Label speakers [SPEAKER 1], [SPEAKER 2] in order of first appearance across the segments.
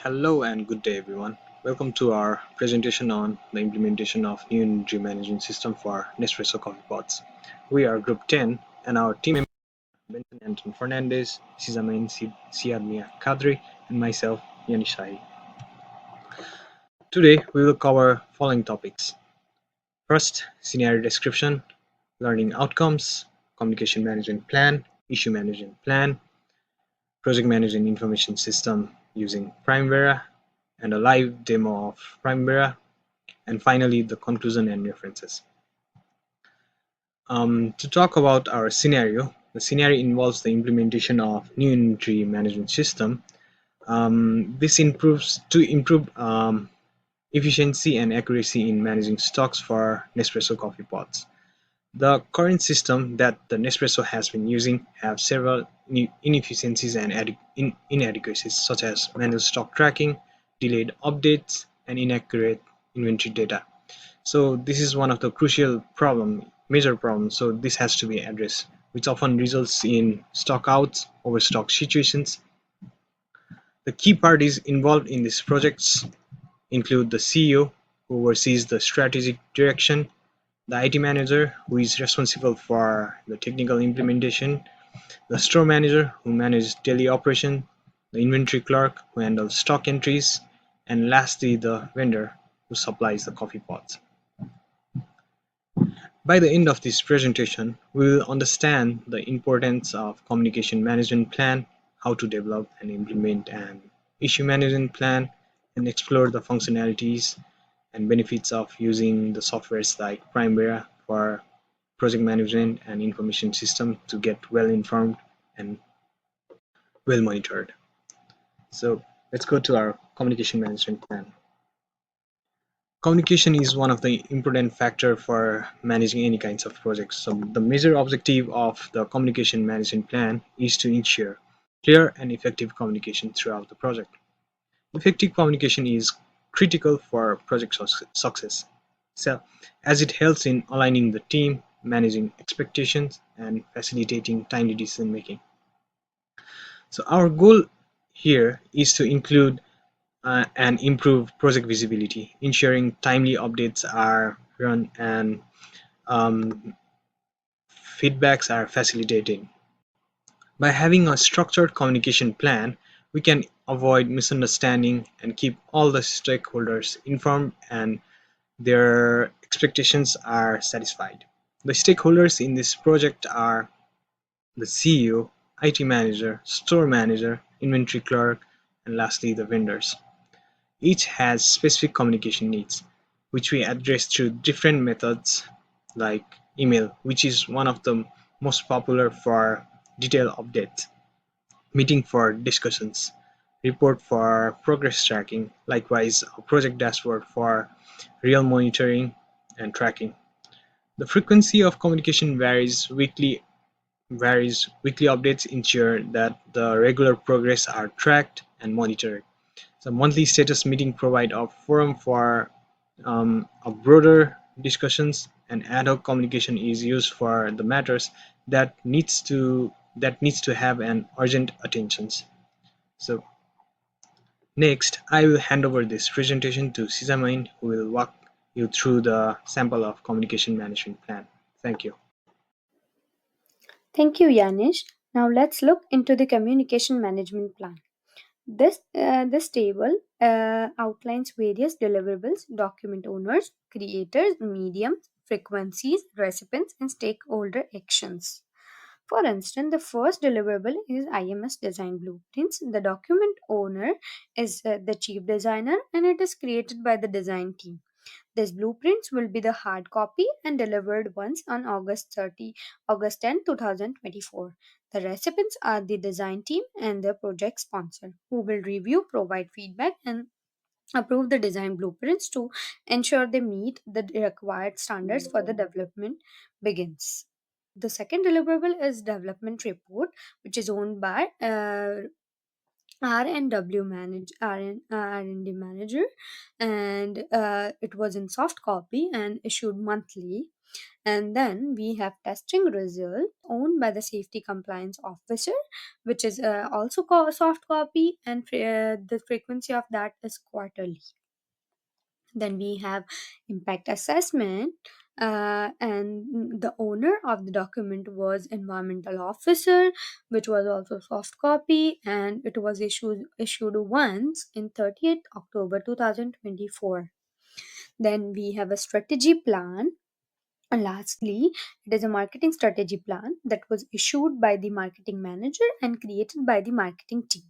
[SPEAKER 1] Hello and good day, everyone. Welcome to our presentation on the implementation of new energy management system for Nespresso coffee pots. We are Group 10, and our team members are Benson Anton Fernandez, Sizamayeen Siadmia Kadri, and myself, yanish. Today, we will cover following topics. First, scenario description, learning outcomes, communication management plan, issue management plan, project management information system using Primavera, and a live demo of Primavera, and finally the conclusion and references. To talk about our scenario, the scenario involves the implementation of new inventory management system. This improves to improve efficiency and accuracy in managing stocks for Nespresso coffee pots. The current system that the Nespresso has been using have several inefficiencies and inadequacies, such as manual stock tracking, delayed updates, and inaccurate inventory data. So this is one of the major problems. So this has to be addressed, which often results in stock outs, overstock situations. The key parties involved in these projects include the CEO, who oversees the strategic direction, the IT manager, who is responsible for the technical implementation, the store manager, who manages daily operation, the inventory clerk, who handles stock entries, and lastly, the vendor, who supplies the coffee pots. By the end of this presentation, we will understand the importance of communication management plan, how to develop and implement an issue management plan, and explore the functionalities and benefits of using the softwares like Primavera for project management and information system to get well informed and well monitored. So let's go to our communication management plan. Communication is one of the important factor for managing any kinds of projects. So the major objective of the communication management plan is to ensure clear and effective communication throughout the project. Effective communication is critical for project success, so as it helps in aligning the team, managing expectations, and facilitating timely decision making. So our goal here is to include and improve project visibility, ensuring timely updates are run and um, feedbacks are facilitated. By having a structured communication plan, we can avoid misunderstanding and keep all the stakeholders informed and their expectations are satisfied. The stakeholders in this project are the CEO, IT manager, store manager, inventory clerk, and lastly the vendors. Each has specific communication needs, which we address through different methods like email, which is one of the most popular for detailed updates, meeting for discussions, report for progress tracking, likewise a project dashboard for real monitoring and tracking. The frequency of communication varies. Weekly updates ensure that the regular progress are tracked and monitored. The monthly status meeting provide a forum for a broader discussions, and ad hoc communication is used for the matters that needs to have an urgent attention. So next, I will hand over this presentation to Sizamayeen, who will walk you through the sample of communication management plan. Thank you.
[SPEAKER 2] Thank you, Yanish. Now let's look into the communication management plan. This table outlines various deliverables, document owners, creators, mediums, frequencies, recipients, and stakeholder actions. For instance, the first deliverable is IMS design blueprints. The document owner is the chief designer and it is created by the design team. These blueprints will be the hard copy and delivered once on August 10, 2024. The recipients are the design team and the project sponsor who will review, provide feedback, and approve the design blueprints to ensure they meet the required standards for the development begins. The second deliverable is development report, which is owned by R&D manager, and it was in soft copy and issued monthly. And then we have testing result owned by the safety compliance officer, which is also soft copy, and the frequency of that is quarterly. Then we have impact assessment, and the owner of the document was environmental officer, which was also soft copy, and it was issued once in 30th October 2024. Then we have a strategy plan, and lastly, it is a marketing strategy plan that was issued by the marketing manager and created by the marketing team.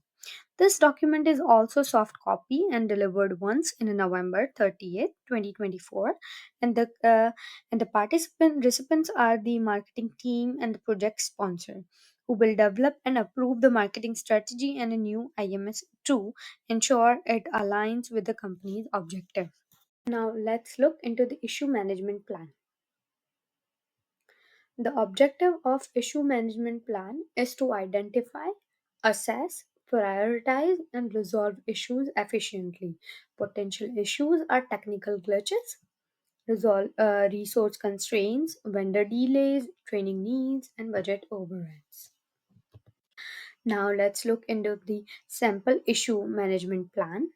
[SPEAKER 2] This document is also soft copy and delivered once in November 30th, 2024, and the participant recipients are the marketing team and the project sponsor, who will develop and approve the marketing strategy and a new IMS to ensure it aligns with the company's objective. Now let's look into the issue management plan. The objective of issue management plan is to identify, assess, prioritize, and resolve issues efficiently. Potential issues are technical glitches, resolve resource constraints, vendor delays, training needs, and budget overruns. Now let's look into the sample issue management plan.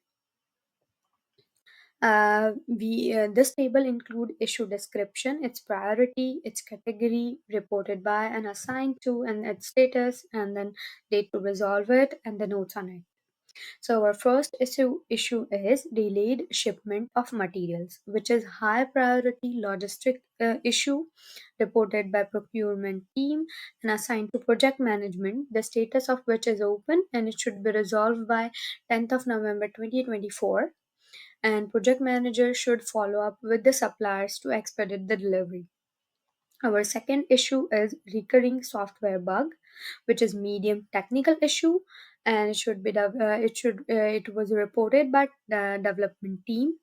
[SPEAKER 2] We This table include issue description, its priority, its category, reported by and assigned to, and its status, and then date to resolve it, and the notes on it. So our first issue is delayed shipment of materials, which is high priority logistic issue, reported by procurement team and assigned to project management, the status of which is open and it should be resolved by 10th of November 2024, and project manager should follow up with the suppliers to expedite the delivery. Our second issue is recurring software bug, which is medium technical issue, and it was reported by the development team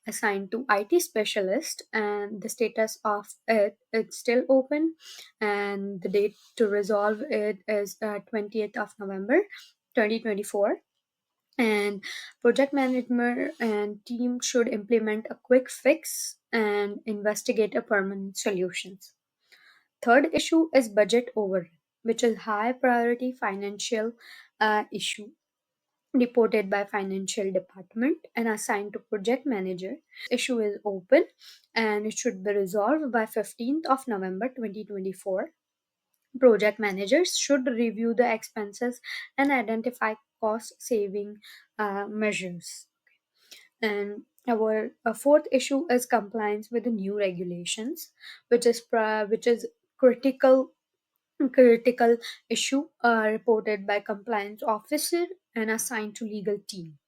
[SPEAKER 2] assigned to IT specialist, and the status of it's still open, and the date to resolve it is 20th of November 2024, and project manager and team should implement a quick fix and investigate a permanent solutions. Third issue is budget overrun, which is high priority financial issue, reported by financial department and assigned to project manager. Issue is open and it should be resolved by 15th of November 2024. Project managers should review the expenses and identify cost saving measures. And our fourth issue is compliance with the new regulations, which is critical critical issue, reported by compliance officer and assigned to legal team.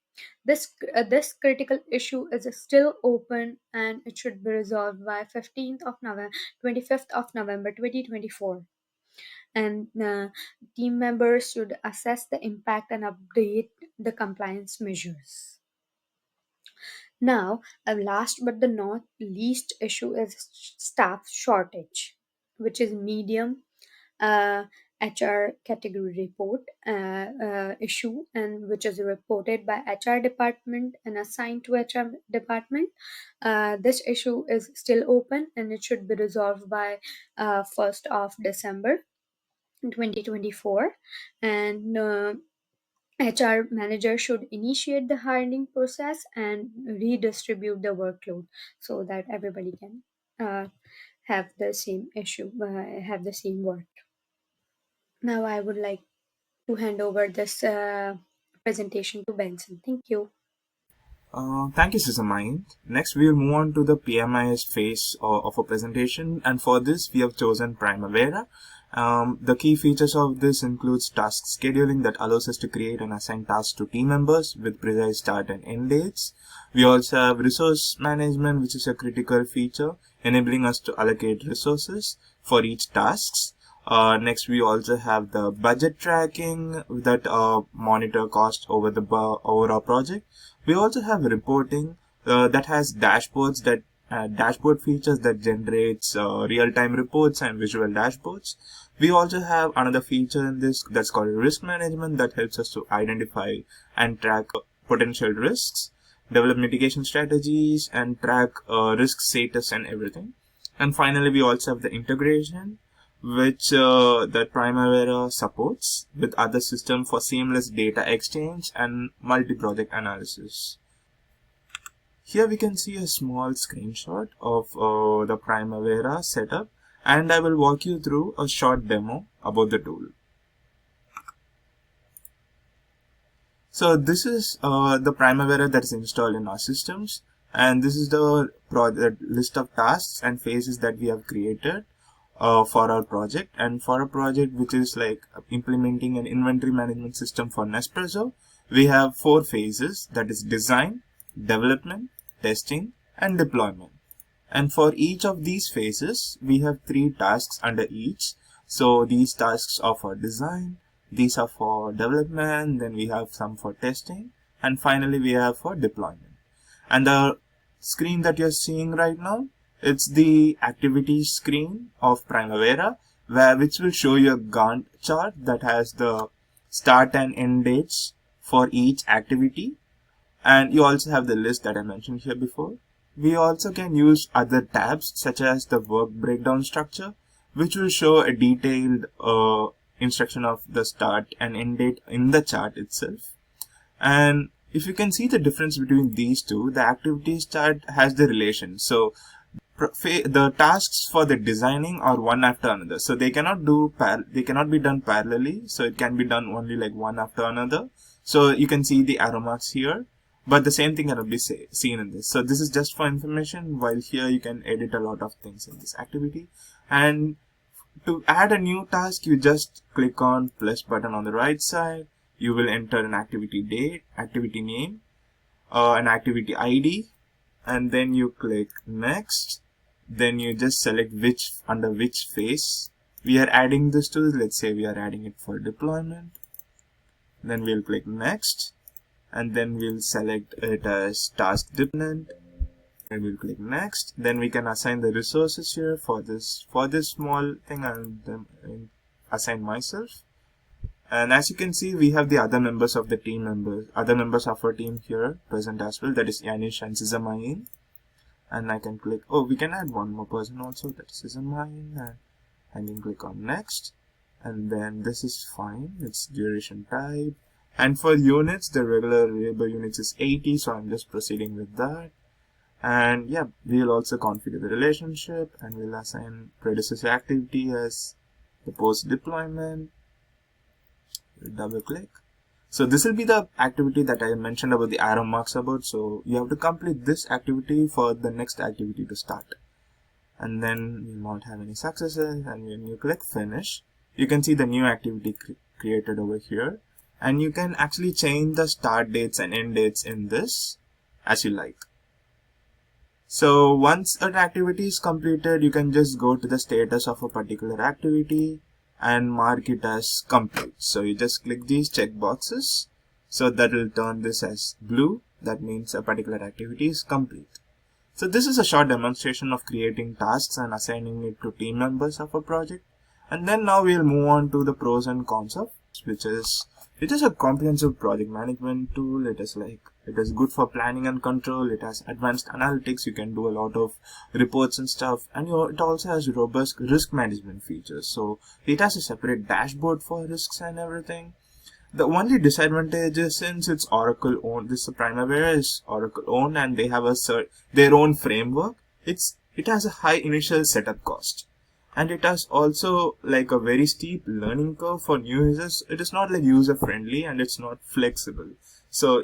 [SPEAKER 2] This critical issue is still open and it should be resolved by 15th of November 25th of November 2024, and team members should assess the impact and update the compliance measures. Now, a last but the not least issue is staff shortage, which is medium uh, HR category report issue, and which is reported by HR department and assigned to HR department. This issue is still open and it should be resolved by 1st of December 2024, and HR manager should initiate the hiring process and redistribute the workload so that everybody can uh, have the same work. Now I would like to hand over this presentation to Benson. Thank you.
[SPEAKER 3] Thank you, Sizamayeen. Next, we will move on to the PMIS phase of a presentation, and for this, we have chosen Primavera. The key features of this includes task scheduling that allows us to create and assign tasks to team members with precise start and end dates. We also have resource management, which is a critical feature, enabling us to allocate resources for each tasks. Next, we also have the budget tracking that monitor cost over the overall project. We also have reporting that has dashboards that dashboard features that generates real-time reports and visual dashboards. We also have another feature in this that's called risk management that helps us to identify and track potential risks, develop mitigation strategies, and track risk status and everything. And finally, we also have the integration, which that Primavera supports with other systems for seamless data exchange and multi-project analysis. Here we can see a small screenshot of the Primavera setup, and I will walk you through a short demo about the tool. So this is the Primavera that is installed in our systems, and this is the list of tasks and phases that we have created for our project. And for a project which is like implementing an inventory management system for Nespresso, we have 4 phases, that is design, development, testing, and deployment. And for each of these phases, we have 3 tasks under each. So these tasks are for design, these are for development, then we have some for testing, and finally we have for deployment. And the screen that you're seeing right now, it's the activity screen of Primavera, which will show you a Gantt chart that has the start and end dates for each activity. And you also have the list that I mentioned here before. We also can use other tabs such as the work breakdown structure, which will show a detailed instruction of the start and end date in the chart itself. And if you can see the difference between these two, the activities chart has the relation. So the tasks for the designing are one after another, so they cannot be done parallelly, so it can be done only like one after another. So you can see the arrow marks here, but the same thing cannot be seen in this. So this is just for information, while here you can edit a lot of things in this activity. And to add a new task, you just click on plus button on the right side. You will enter an activity date, activity name, an activity ID, and then you click next. Then you just select under which phase we are adding this to. Let's say we are adding it for deployment. Then we'll click next, and then we'll select it as task dependent. And we'll click next. Then we can assign the resources here for this small thing, and assign myself. And as you can see, we have the other members of our team here present as well, that is Yanish and Sizamayeen. And I can click, we can add one more person also, that is Sizamayeen, and I can click on next. And then this is fine, it's duration type. And for units, the regular labor units is 80, so I'm just proceeding with that. And yeah, we'll also configure the relationship, and we'll assign predecessor activity as the post deployment. We'll double click. So this will be the activity that I mentioned about the arrow marks about. So you have to complete this activity for the next activity to start. And then you won't have any successes, and when you click finish, you can see the new activity created over here. And you can actually change the start dates and end dates in this as you like. So once an activity is completed, you can just go to the status of a particular activity and mark it as complete. So you just click these check boxes. So that will turn this as blue. That means a particular activity is complete. So this is a short demonstration of creating tasks and assigning it to team members of a project. And then now we'll move on to the pros and cons of it is a comprehensive project management tool. It is good for planning and control. It has advanced analytics. You can do a lot of reports and stuff. And it also has robust risk management features. So it has a separate dashboard for risks and everything. The only disadvantage is, since it's Oracle owned, this Primavera is Oracle owned, and they have their own framework. It has a high initial setup cost. And it has also like a very steep learning curve for new users. It is not like user friendly, and it's not flexible. So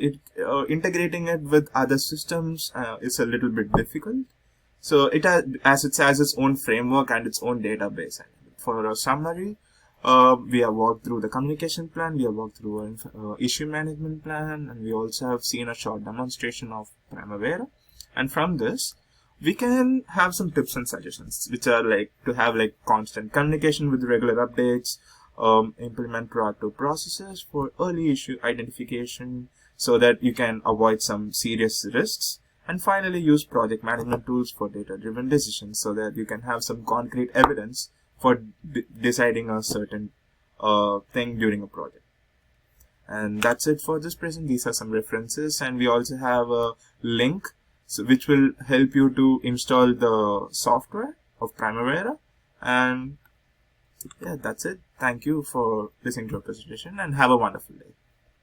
[SPEAKER 3] integrating it with other systems is a little bit difficult. So it has its own framework and its own database. For a summary, we have walked through the communication plan, we have walked through an issue management plan, and we also have seen a short demonstration of Primavera. And from this, we can have some tips and suggestions, which are like to have like constant communication with regular updates, implement proactive processes for early issue identification so that you can avoid some serious risks, and finally use project management tools for data-driven decisions so that you can have some concrete evidence for deciding a certain thing during a project. And that's it for this present. These are some references, and we also have a link which will help you to install the software of Primavera. And yeah, that's it. Thank you for listening to our presentation and have a wonderful day.